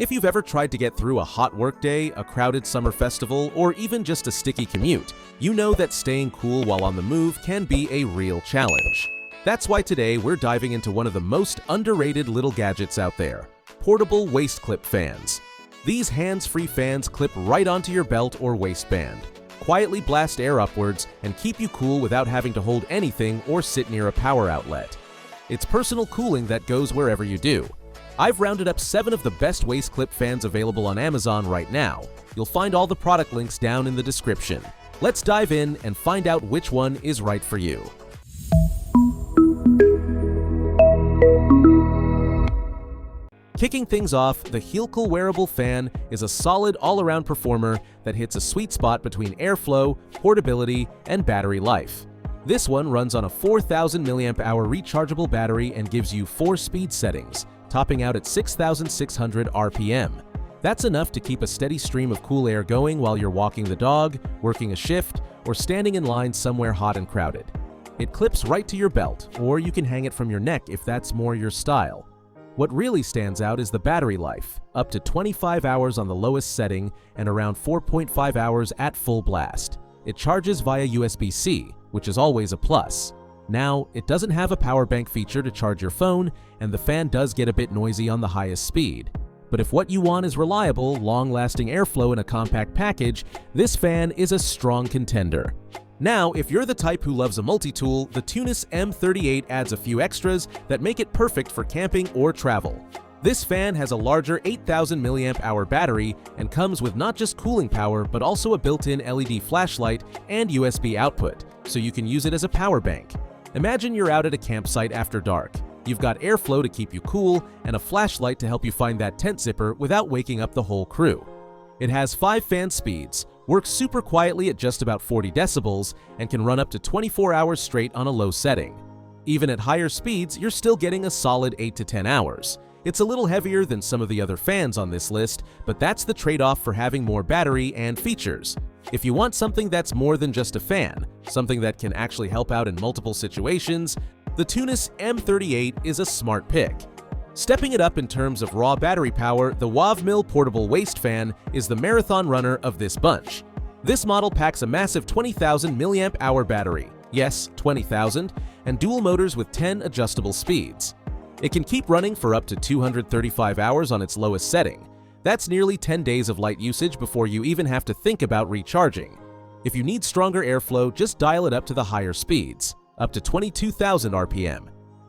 If you've ever tried to get through a hot workday, a crowded summer festival, or even just a sticky commute, you know that staying cool while on the move can be a real challenge. That's why today we're diving into one of the most underrated little gadgets out there: portable waist clip fans. These hands-free fans clip right onto your belt or waistband, quietly blast air upwards, and keep you cool without having to hold anything or sit near a power outlet. It's personal cooling that goes wherever you do. I've rounded up 7 of the best waist clip fans available on Amazon right now. You'll find all the product links down in the description. Let's dive in and find out which one is right for you. Kicking things off, the Hilco Wearable Fan is a solid all-around performer that hits a sweet spot between airflow, portability, and battery life. This one runs on a 4,000 mAh rechargeable battery and gives you 4 speed settings, topping out at 6,600 RPM. That's enough to keep a steady stream of cool air going while you're walking the dog, working a shift, or standing in line somewhere hot and crowded. It clips right to your belt, or you can hang it from your neck if that's more your style. What really stands out is the battery life, up to 25 hours on the lowest setting and around 4.5 hours at full blast. It charges via USB-C, which is always a plus. Now, it doesn't have a power bank feature to charge your phone, and the fan does get a bit noisy on the highest speed. But if what you want is reliable, long-lasting airflow in a compact package, this fan is a strong contender. Now, if you're the type who loves a multi-tool, the Tunis M38 adds a few extras that make it perfect for camping or travel. This fan has a larger 8,000 mAh battery and comes with not just cooling power but also a built-in LED flashlight and USB output, so you can use it as a power bank. Imagine you're out at a campsite after dark. You've got airflow to keep you cool and a flashlight to help you find that tent zipper without waking up the whole crew. It has 5 fan speeds, works super quietly at just about 40 decibels, and can run up to 24 hours straight on a low setting. Even at higher speeds, you're still getting a solid 8 to 10 hours. It's a little heavier than some of the other fans on this list, but that's the trade-off for having more battery and features. If you want something that's more than just a fan, something that can actually help out in multiple situations, the Tunis M38 is a smart pick. Stepping it up in terms of raw battery power, the WAVMIL portable waist fan is the marathon runner of this bunch. This model packs a massive 20,000 mAh battery, yes, 20,000, and dual motors with 10 adjustable speeds. It can keep running for up to 235 hours on its lowest setting. That's nearly 10 days of light usage before you even have to think about recharging. If you need stronger airflow, just dial it up to the higher speeds, up to 22,000 RPM.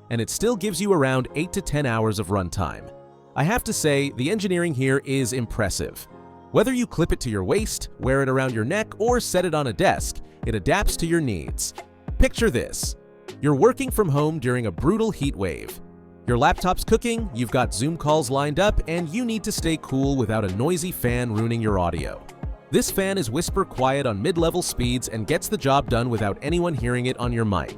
And it still gives you around 8 to 10 hours of runtime. I have to say, the engineering here is impressive. Whether you clip it to your waist, wear it around your neck, or set it on a desk, it adapts to your needs. Picture this. You're working from home during a brutal heat wave. Your laptop's cooking, you've got Zoom calls lined up, and you need to stay cool without a noisy fan ruining your audio. This fan is whisper quiet on mid-level speeds and gets the job done without anyone hearing it on your mic.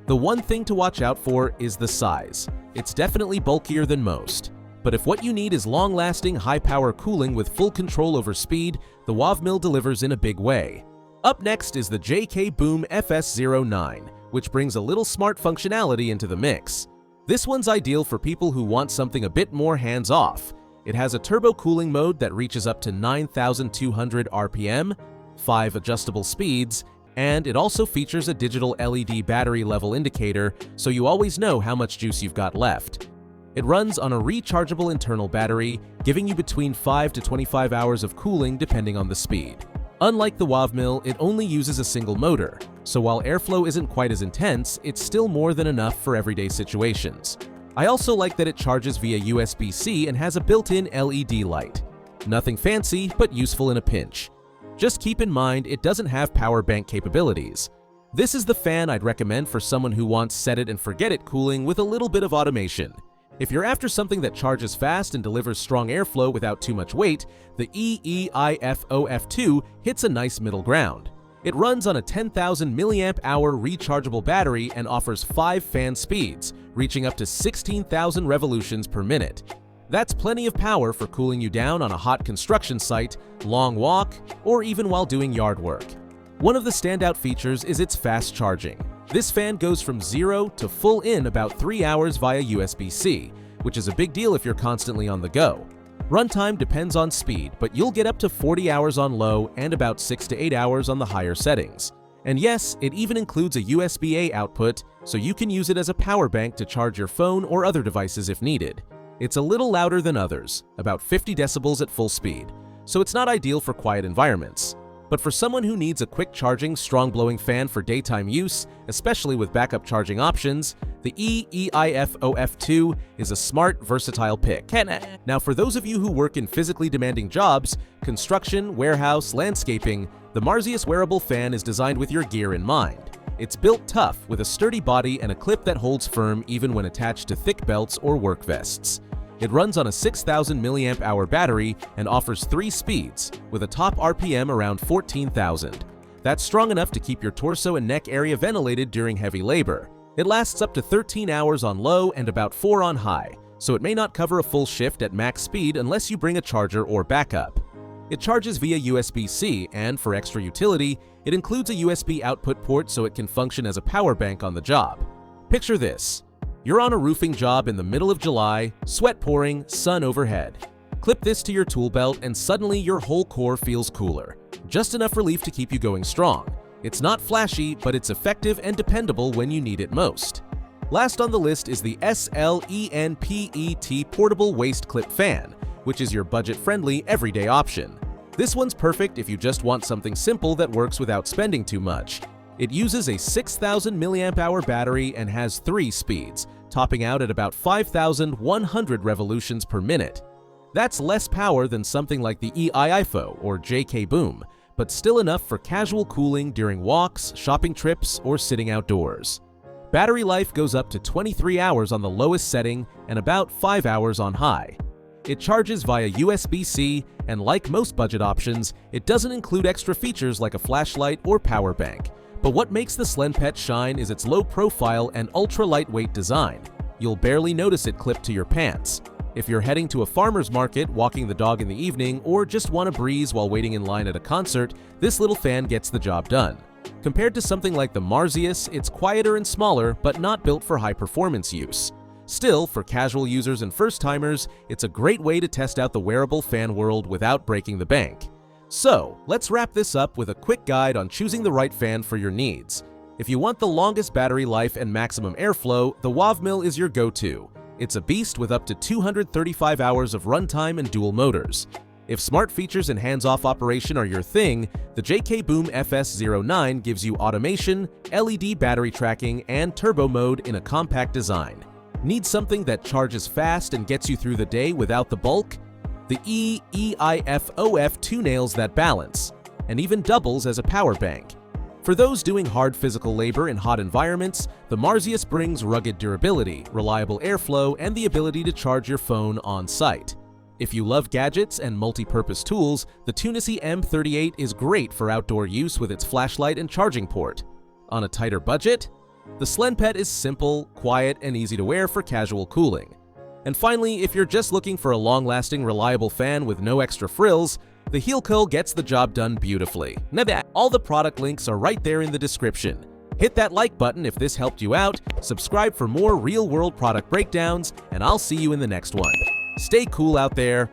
The one thing to watch out for is the size. It's definitely bulkier than most. But if what you need is long-lasting, high-power cooling with full control over speed, the WAVMIL delivers in a big way. Up next is the Boom FS09, which brings a little smart functionality into the mix. This one's ideal for people who want something a bit more hands-off. It has a turbo cooling mode that reaches up to 9,200 RPM, 5 adjustable speeds, and it also features a digital LED battery level indicator, so you always know how much juice you've got left. It runs on a rechargeable internal battery, giving you between 5 to 25 hours of cooling depending on the speed. Unlike the WAVMIL, it only uses a single motor, so while airflow isn't quite as intense, it's still more than enough for everyday situations. I also like that it charges via USB-C and has a built-in LED light. Nothing fancy, but useful in a pinch. Just keep in mind it doesn't have power bank capabilities. This is the fan I'd recommend for someone who wants set-it-and-forget-it cooling with a little bit of automation. If you're after something that charges fast and delivers strong airflow without too much weight, the Eiffs hits a nice middle ground. It runs on a 10,000 mAh rechargeable battery and offers 5 fan speeds, reaching up to 16,000 revolutions per minute. That's plenty of power for cooling you down on a hot construction site, long walk, or even while doing yard work. One of the standout features is its fast charging. This fan goes from 0 to full in about 3 hours via USB-C, which is a big deal if you're constantly on the go. Runtime depends on speed, but you'll get up to 40 hours on low and about 6 to 8 hours on the higher settings. And yes, it even includes a USB-A output, so you can use it as a power bank to charge your phone or other devices if needed. It's a little louder than others, about 50 decibels at full speed, so it's not ideal for quiet environments. But for someone who needs a quick charging, strong blowing fan for daytime use, especially with backup charging options, the EIFOF2 is a smart, versatile pick. Now for those of you who work in physically demanding jobs, construction, warehouse, landscaping, the Marzius wearable fan is designed with your gear in mind. It's built tough with a sturdy body and a clip that holds firm even when attached to thick belts or work vests. It runs on a 6,000 mAh battery and offers 3 speeds, with a top RPM around 14,000. That's strong enough to keep your torso and neck area ventilated during heavy labor. It lasts up to 13 hours on low and about 4 on high, so it may not cover a full shift at max speed unless you bring a charger or backup. It charges via USB-C, and for extra utility, it includes a USB output port so it can function as a power bank on the job. Picture this. You're on a roofing job in the middle of July, sweat pouring, sun overhead. Clip this to your tool belt and suddenly your whole core feels cooler. Just enough relief to keep you going strong. It's not flashy, but it's effective and dependable when you need it most. Last on the list is the SLNP Portable Waist Clip Fan, which is your budget-friendly, everyday option. This one's perfect if you just want something simple that works without spending too much. It uses a 6,000 mAh battery and has 3 speeds, topping out at about 5,100 revolutions per minute. That's less power than something like the Eiffs or JK Boom, but still enough for casual cooling during walks, shopping trips, or sitting outdoors. Battery life goes up to 23 hours on the lowest setting and about 5 hours on high. It charges via USB-C, and like most budget options, it doesn't include extra features like a flashlight or power bank. But what makes the SLNP shine is its low profile and ultra-lightweight design. You'll barely notice it clipped to your pants. If you're heading to a farmer's market, walking the dog in the evening, or just want a breeze while waiting in line at a concert, this little fan gets the job done. Compared to something like the Marzius, it's quieter and smaller, but not built for high-performance use. Still, for casual users and first-timers, it's a great way to test out the wearable fan world without breaking the bank. So, let's wrap this up with a quick guide on choosing the right fan for your needs. If you want the longest battery life and maximum airflow, the WavMill is your go-to. It's a beast with up to 235 hours of runtime and dual motors. If smart features and hands-off operation are your thing, the JK Boom FS09 gives you automation, LED battery tracking, and turbo mode in a compact design. Need something that charges fast and gets you through the day without the bulk? The EIFOF2 nails that balance, and even doubles as a power bank. For those doing hard physical labor in hot environments, the Marzius brings rugged durability, reliable airflow, and the ability to charge your phone on site. If you love gadgets and multi-purpose tools, the Tunis M38 is great for outdoor use with its flashlight and charging port. On a tighter budget, the SLNP is simple, quiet, and easy to wear for casual cooling. And finally, if you're just looking for a long-lasting, reliable fan with no extra frills, the Hilco gets the job done beautifully. All the product links are right there in the description. Hit that like button if this helped you out, subscribe for more real-world product breakdowns, and I'll see you in the next one. Stay cool out there.